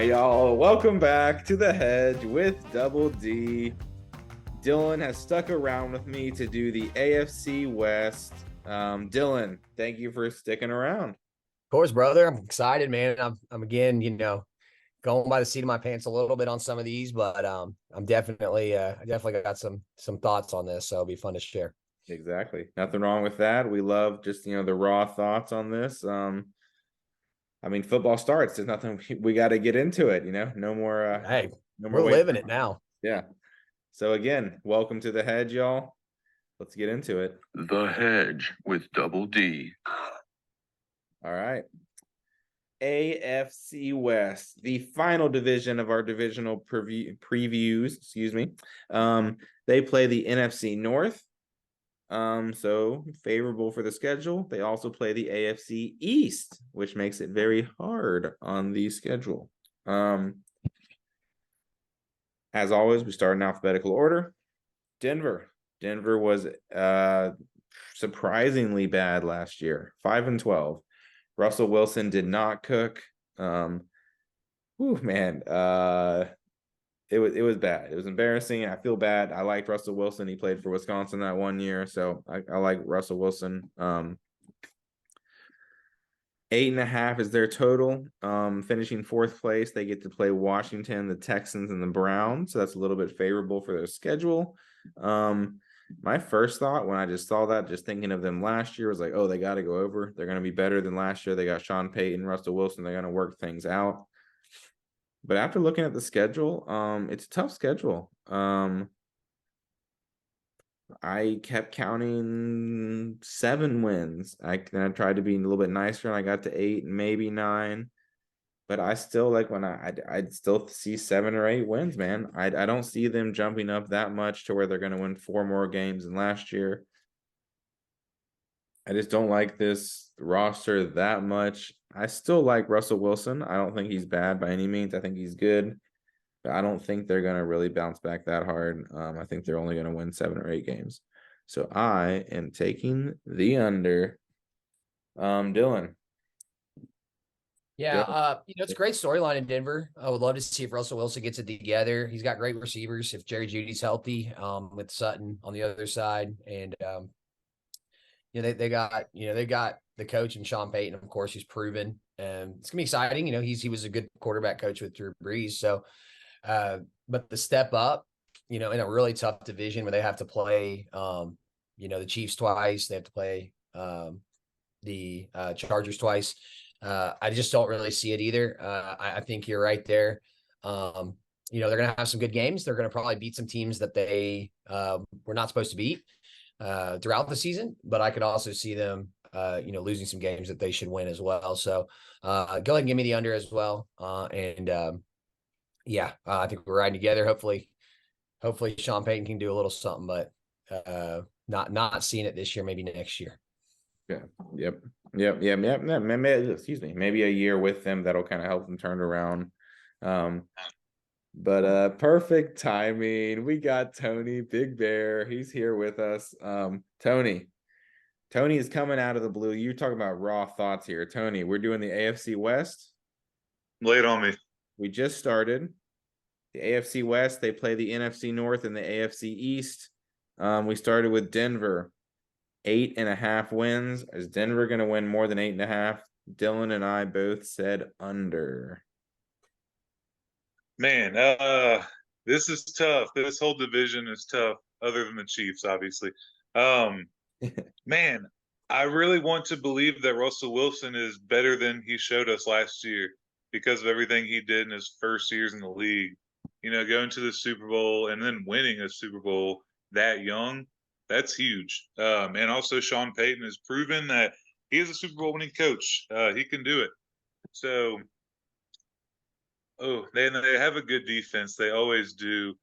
right, y'all. Welcome back to The Hedge with Double D. Dylan has stuck around with me to do the AFC West. Dylan, thank you for sticking around. Of course, brother. I'm excited, man. I'm again, going by the seat of my pants a little bit on some of these, but I'm definitely I definitely got some thoughts on this, so it'll be fun to share. Exactly. Nothing wrong with that. We love just, the raw thoughts on this. Football starts. There's nothing we got to get into it, No more Hey, no more we're waiting. living it now. Yeah. So again, welcome to The Hedge, y'all. Let's get into it. The Hedge with Double D. All right. AFC West, the final division of our divisional previews. Excuse me. They play the NFC North. So favorable for the schedule. They also play the AFC East, which makes it very hard on the schedule. As always, we start in alphabetical order. Denver was surprisingly bad last year, 5-12. Russell Wilson did not cook. It was bad. It was embarrassing. I feel bad. I liked Russell Wilson. He played for Wisconsin that 1 year, so I like Russell Wilson. 8.5 is their total. Finishing fourth place, they get to play Washington, the Texans, and the Browns, so that's a little bit favorable for their schedule. My first thought when I just saw that, just thinking of them last year, was like, oh, they got to go over. They're going to be better than last year. They got Sean Payton, Russell Wilson. They're going to work things out. But after looking at the schedule, it's a tough schedule. I kept counting 7 wins. I tried to be a little bit nicer, and I got to 8, maybe 9. But I still I'd still see 7 or 8 wins, man. I don't see them jumping up that much to where they're going to win 4 more games than last year. I just don't like this roster that much. I still like Russell Wilson. I don't think he's bad by any means. I think he's good. But I don't think they're going to really bounce back that hard. I think they're only going to win 7 or 8 games. So I am taking the under. Dylan. Yeah, it's a great storyline in Denver. I would love to see if Russell Wilson gets it together. He's got great receivers. If Jerry Jeudy's healthy, with Sutton on the other side, and they got the coach and Sean Payton. Of course, he's proven. It's gonna be exciting. He was a good quarterback coach with Drew Brees. So, but the step up, in a really tough division where they have to play, the Chiefs twice, they have to play the Chargers twice. I just don't really see it either. I think you're right there. They're going to have some good games. They're going to probably beat some teams that they were not supposed to beat throughout the season, but I could also see them, losing some games that they should win as well. So go ahead and give me the under as well. I think we're riding together. Hopefully Sean Payton can do a little something, but not seeing it this year, maybe next year. Yeah. Yep. Maybe, excuse me. Maybe a year with them that'll kind of help them turn around. But perfect timing. We got Tony, Big Bear. He's here with us. Tony is coming out of the blue. You're talking about raw thoughts here, Tony. We're doing the AFC West. Lay it on me. We just started the AFC West. They play the NFC North and the AFC East. We started with Denver. 8.5 wins. Is Denver going to win more than 8.5? Dylan and I both said under. Man, this is tough. This whole division is tough, other than the Chiefs, obviously. Man, I really want to believe that Russell Wilson is better than he showed us last year because of everything he did in his first years in the league. Going to the Super Bowl and then winning a Super Bowl that young. That's huge. And also Sean Payton has proven that he is a Super Bowl winning coach. He can do it. So, they have a good defense. They always do.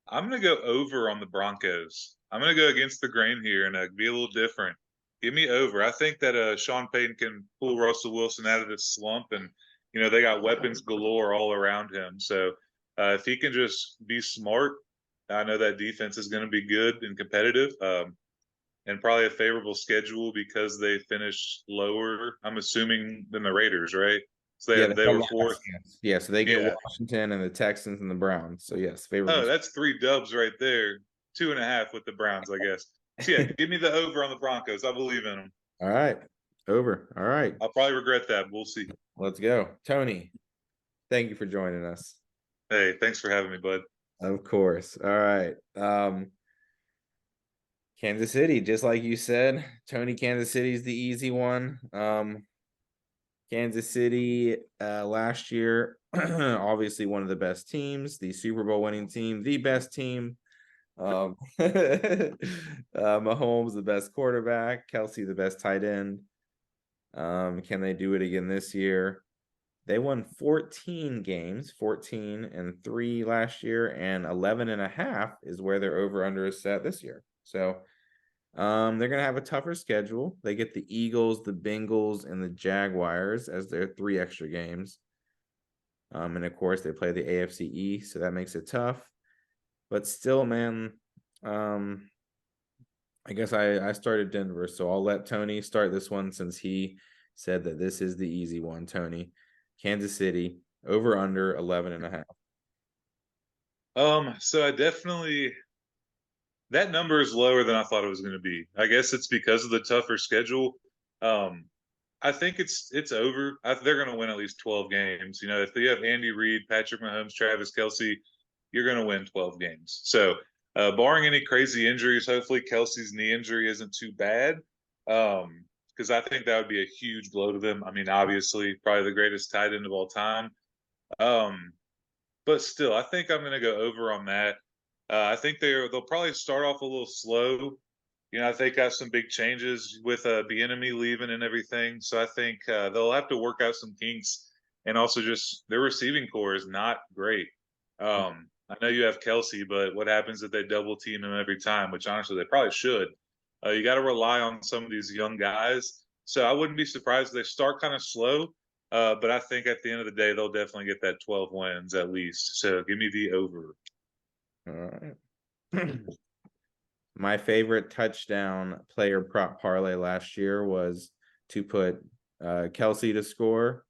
I'm going to go over on the Broncos. I'm going to go against the grain here and be a little different. Give me over. I think that Sean Payton can pull Russell Wilson out of this slump. And, they got weapons galore all around him. So if he can just be smart, I know that defense is going to be good and competitive, and probably a favorable schedule because they finished lower, I'm assuming, than the Raiders, right? So Yeah, they were last fourth. chance. Yeah, so they get Yeah. Washington and the Texans and the Browns. So yes, favorable. Oh, that's 3 dubs right there. 2.5 with the Browns, I guess. So yeah, give me the over on the Broncos. I believe in them. All right. Over. All right. I'll probably regret that. We'll see. Let's go. Tony, thank you for joining us. Hey, thanks for having me, bud. Of course. All right. Kansas City, just like you said, Tony, Kansas City is the easy one. Kansas City last year, obviously one of the best teams, the Super Bowl winning team, the best team. Mahomes, the best quarterback, Kelsey, the best tight end. Can they do it again this year? They won 14 games, 14-3 last year, and 11.5 is where their over-under is set this year. So they're gonna have a tougher schedule. They get the Eagles, the Bengals, and the Jaguars as their 3 extra games. And of course they play the AFC East, so that makes it tough. But still, man, I guess I started Denver, so I'll let Tony start this one since he said that this is the easy one. Tony, Kansas City, over under 11.5. So I definitely that number is lower than I thought it was going to be. I guess it's because of the tougher schedule. I think it's over. They're going to win at least 12 games. You know, if you have Andy Reid, Patrick Mahomes, Travis Kelsey, you're going to win 12 games. So, barring any crazy injuries, hopefully Kelsey's knee injury isn't too bad. Because I think that would be a huge blow to them. I mean, obviously, probably the greatest tight end of all time. But still, I think I'm going to go over on that. I think they'll probably start off a little slow. You know, I think got some big changes with Bieniemy leaving and everything. So I think they'll have to work out some kinks, and also just their receiving core is not great. I know you have Kelsey, but what happens if they double team him every time? Which honestly they probably should. You got to rely on some of these young guys. So I wouldn't be surprised if they start kind of slow. But I think at the end of the day, they'll definitely get that 12 wins at least. So give me the over. All right. My favorite touchdown player prop parlay last year was to put Kelsey to score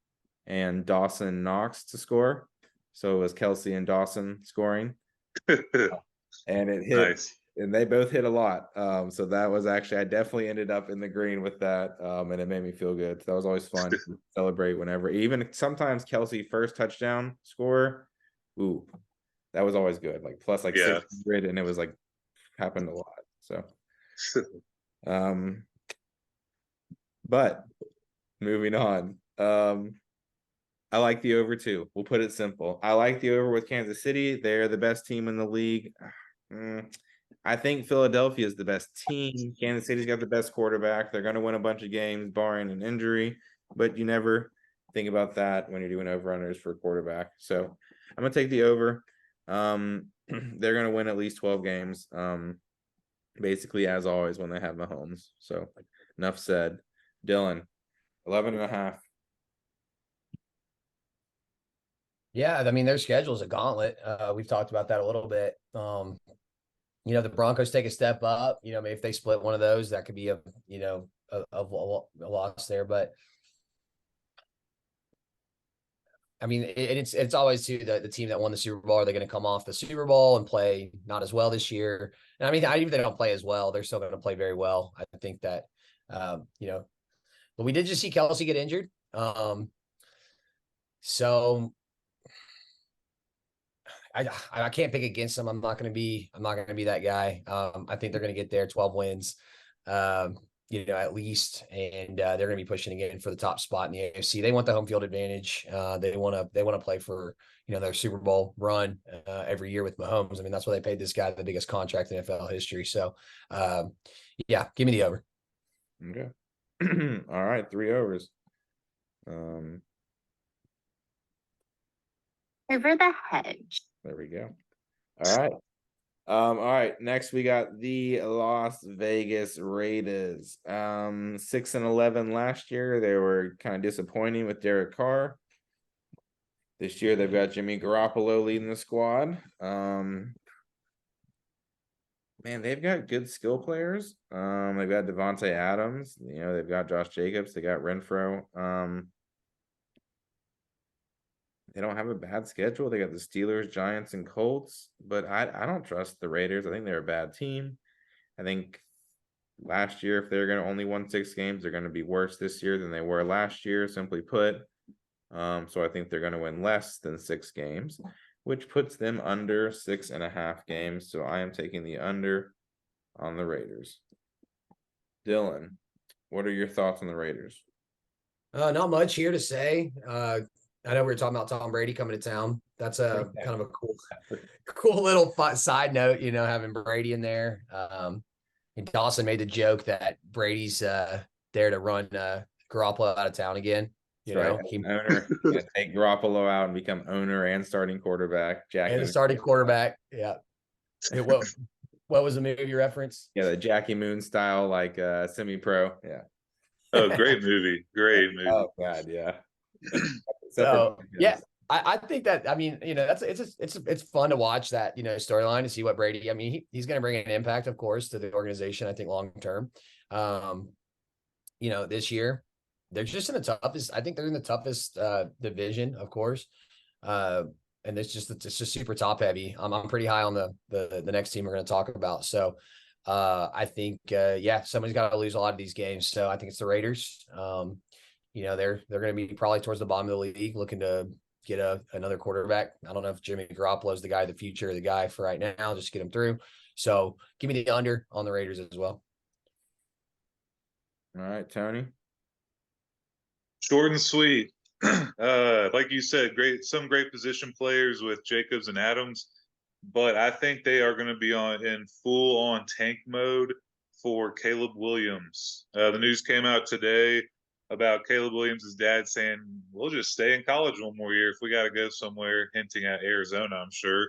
and Dawson Knox to score. So it was Kelsey and Dawson scoring. And it hit. Nice. And they both hit a lot. So that was actually, I definitely ended up in the green with that. And it made me feel good. So that was always fun to celebrate whenever, even sometimes Kelsey first touchdown score. Ooh, that was always good. Like plus like 600, and it was like happened a lot. So, but moving on. I like the over too. We'll put it simple. I like the over with Kansas City. They're the best team in the league. I think Philadelphia is the best team. Kansas City's got the best quarterback. They're going to win a bunch of games, barring an injury. But you never think about that when you're doing over-unders for a quarterback. So I'm going to take the over. They're going to win at least 12 games. Basically, as always, when they have Mahomes. So enough said. Dylan, 11.5. Yeah, I mean, their schedule is a gauntlet. We've talked about that a little bit. You know, the Broncos take a step up. You know, maybe if they split one of those, that could be a loss there. But I mean, it's always too the team that won the Super Bowl. Are they going to come off the Super Bowl and play not as well this year? And I mean, even if they don't play as well, they're still going to play very well. I think that, you know, but we did just see Kelsey get injured. So I can't pick against them. I'm not going to be that guy. I think they're going to get there 12 wins, you know, at least. And they're going to be pushing again for the top spot in the AFC. They want the home field advantage. They want to play for, you know, their Super Bowl run every year with Mahomes. I mean, that's why they paid this guy the biggest contract in NFL history. So yeah, give me the over. Okay. All right, 3 overs. Over the hedge. There we go. All right. All right. Next, we got the Las Vegas Raiders. 6-11 last year. They were kind of disappointing with Derek Carr. This year, they've got Jimmy Garoppolo leading the squad. Man, they've got good skill players. They've got Devontae Adams. You know, they've got Josh Jacobs. They got Renfro. they don't have a bad schedule. They got the Steelers, Giants, and Colts, but I don't trust the Raiders. I think they're a bad team. I think last year, if they're going to only won 6 games, they're going to be worse this year than they were last year, simply put. So I think they're going to win less than 6 games, which puts them under 6.5 games. So I am taking the under on the Raiders. Dylan, what are your thoughts on the Raiders? Not much here to say. I know we were talking about Tom Brady coming to town. That's a kind of a cool little side note, having Brady in there. And Dawson made the joke that Brady's there to run Garoppolo out of town again. Owner take Garoppolo out and become owner and starting quarterback. Jackie and the starting quarterback. Yeah. What was the movie reference? Yeah, the Jackie Moon style, like semi-pro. Yeah. Oh, great movie. Great movie. Oh God, yeah. So yeah, I think that, it's fun to watch that, storyline to see what Brady, he's going to bring an impact, of course, to the organization, I think long term. This year, they're just in the toughest, I think they're in the toughest division, of course. And it's just super top heavy. I'm pretty high on the next team we're going to talk about. So I think, somebody's got to lose a lot of these games. So I think it's the Raiders. They're going to be probably towards the bottom of the league, looking to get another quarterback. I don't know if Jimmy Garoppolo is the guy of the future, the guy for right now, just get him through. So give me the under on the Raiders as well. All right, Tony. Short and sweet. Like you said, some great position players with Jacobs and Adams, but I think they are going to be in full on tank mode for Caleb Williams. The news came out today about Caleb Williams' dad saying, we'll just stay in college one more year if we got to go somewhere, hinting at Arizona, I'm sure.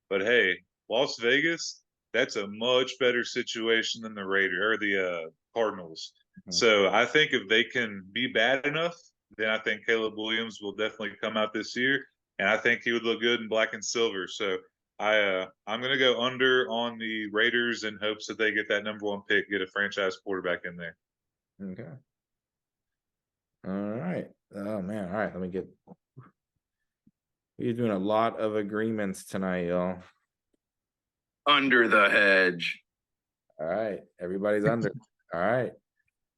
But hey, Las Vegas, that's a much better situation than the Raiders or the Cardinals. Mm-hmm. So I think if they can be bad enough, then I think Caleb Williams will definitely come out this year, and I think he would look good in black and silver. So I'm going to go under on the Raiders in hopes that they get that number 1 pick, get a franchise quarterback in there. Okay. All right. Oh man. All right. We're doing a lot of agreements tonight, y'all. Under the hedge. All right. Everybody's under. All right.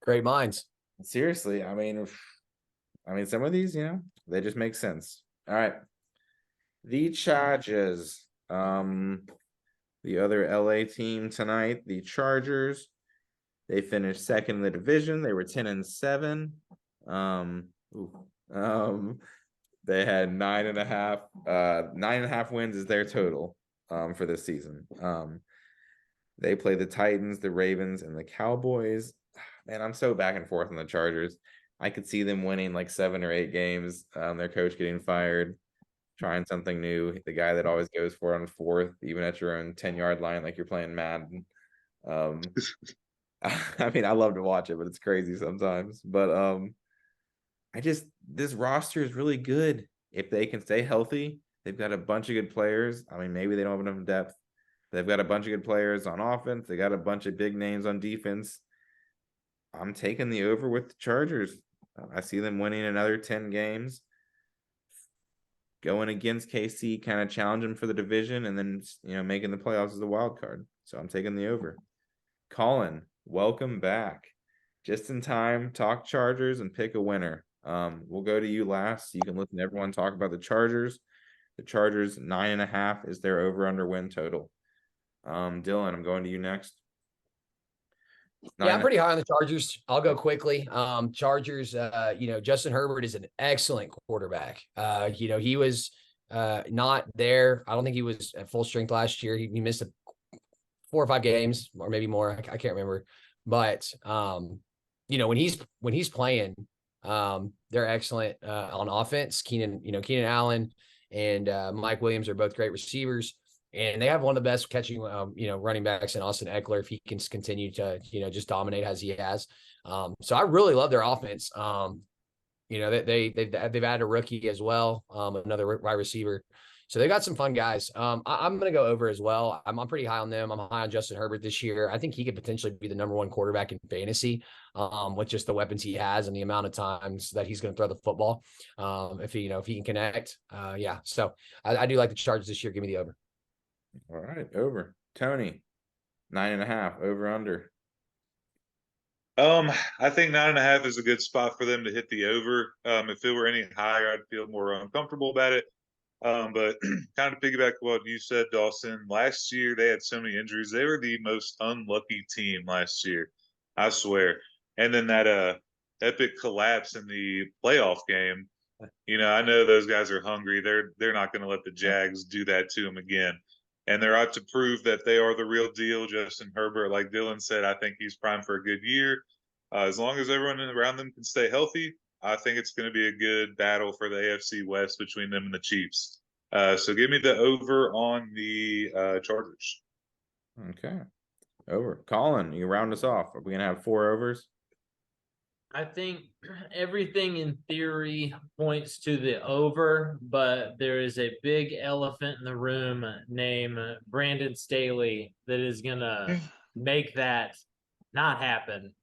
Great minds. Seriously. Some of these, they just make sense. All right. The Chargers, the other LA team tonight, the Chargers, they finished second in the division. They were 10-7. They had 9.5 wins is their total, for this season. They play the Titans, the Ravens, and the Cowboys. Man, I'm so back and forth on the Chargers. I could see them winning like 7 or 8 games. Their coach getting fired, trying something new. The guy that always goes for it on 4th, even at your own 10-yard line, like you're playing Madden. I love to watch it, but it's crazy sometimes. But this roster is really good. If they can stay healthy, they've got a bunch of good players. Maybe they don't have enough depth. They've got a bunch of good players on offense. They got a bunch of big names on defense. I'm taking the over with the Chargers. I see them winning another 10 games, going against KC, kind of challenging for the division, and then making the playoffs as a wild card. So I'm taking the over. Colin, welcome back. Just in time, talk Chargers and pick a winner. We'll go to you last, so you can listen to everyone talk about the Chargers. The Chargers 9.5 is their over/under win total. Dylan, I'm going to you next. Yeah, I'm pretty high on the Chargers. I'll go quickly. Chargers, Justin Herbert is an excellent quarterback. He was not there. I don't think he was at full strength last year. He missed 4 or 5 games, or maybe more. I can't remember. But when he's playing, they're excellent on offense. Keenan Allen and Mike Williams are both great receivers. And they have one of the best catching, running backs in Austin Eckler, if he can continue to, just dominate as he has. So I really love their offense. They've added a rookie as well, another wide receiver. So they got some fun guys. I'm going to go over as well. I'm pretty high on them. I'm high on Justin Herbert this year. I think he could potentially be the #1 quarterback in fantasy with just the weapons he has and the amount of times that he's going to throw the football. If he can connect. Yeah. So I do like the Chargers this year. Give me the over. All right, over. Tony, 9.5, over under. I think 9.5 is a good spot for them to hit the over. If it were any higher, I'd feel more uncomfortable about it. But kind of piggyback what you said, Dawson, last year they had so many injuries. They were the most unlucky team last year, I swear. And then that epic collapse in the playoff game. I know those guys are hungry. They're not going to let the Jags do that to them again. And they're out to prove that they are the real deal. Justin Herbert, like Dylan said, I think he's primed for a good year. As long as everyone around them can stay healthy, I think it's going to be a good battle for the AFC West between them and the Chiefs. So give me the over on the Chargers. Okay. Over. Colin, you round us off. Are we going to have 4 overs? I think everything in theory points to the over, but there is a big elephant in the room named Brandon Staley that is going to make that not happen.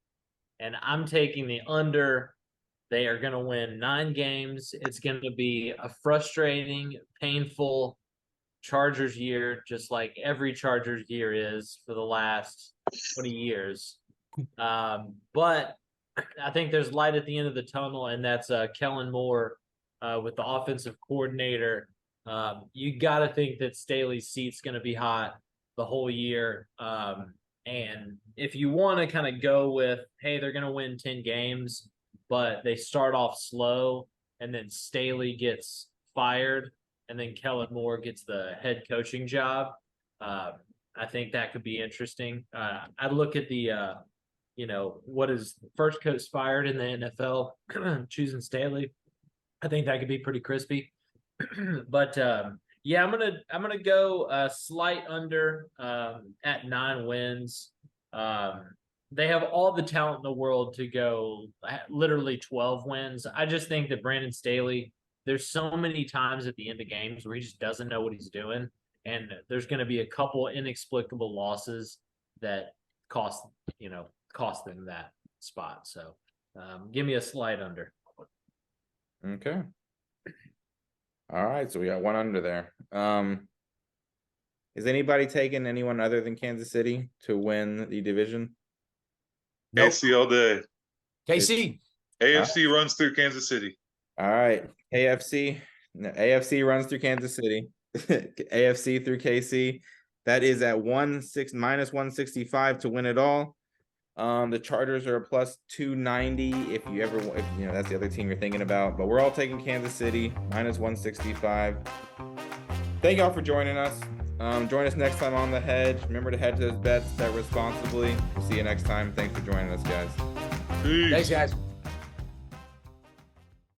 And I'm taking the under. They are going to win 9 games. It's going to be a frustrating, painful Chargers year, just like every Chargers year is for the last 20 years. But I think there's light at the end of the tunnel, and that's Kellen Moore with the offensive coordinator. You got to think that Staley's seat's going to be hot the whole year. And if you want to kind of go with, hey, they're going to win 10 games, but they start off slow, and then Staley gets fired, and then Kellen Moore gets the head coaching job. I think that could be interesting. I look at the what is the first coach fired in the NFL, choosing Staley. I think that could be pretty crispy. But yeah, I'm gonna go slight under at 9 wins. They have all the talent in the world to go literally 12 wins. I just think that Brandon Staley, there's so many times at the end of games where he just doesn't know what he's doing, and there's going to be a couple inexplicable losses that cost them that spot. So give me a slight under. Okay. All right, so we got 1 under there. Is anybody taking anyone other than Kansas City to win the division? Nope. KC all day. KC. AFC runs through Kansas City. All right, AFC runs through Kansas City. AFC through KC. That is at minus 165 to win it all. The Chargers are a plus 290 if that's the other team you're thinking about. But we're all taking Kansas City, minus 165. Thank y'all for joining us. Join us next time on The Hedge. Remember to hedge those bets, bet responsibly. See you next time. Thanks for joining us, guys. Peace. Thanks, guys.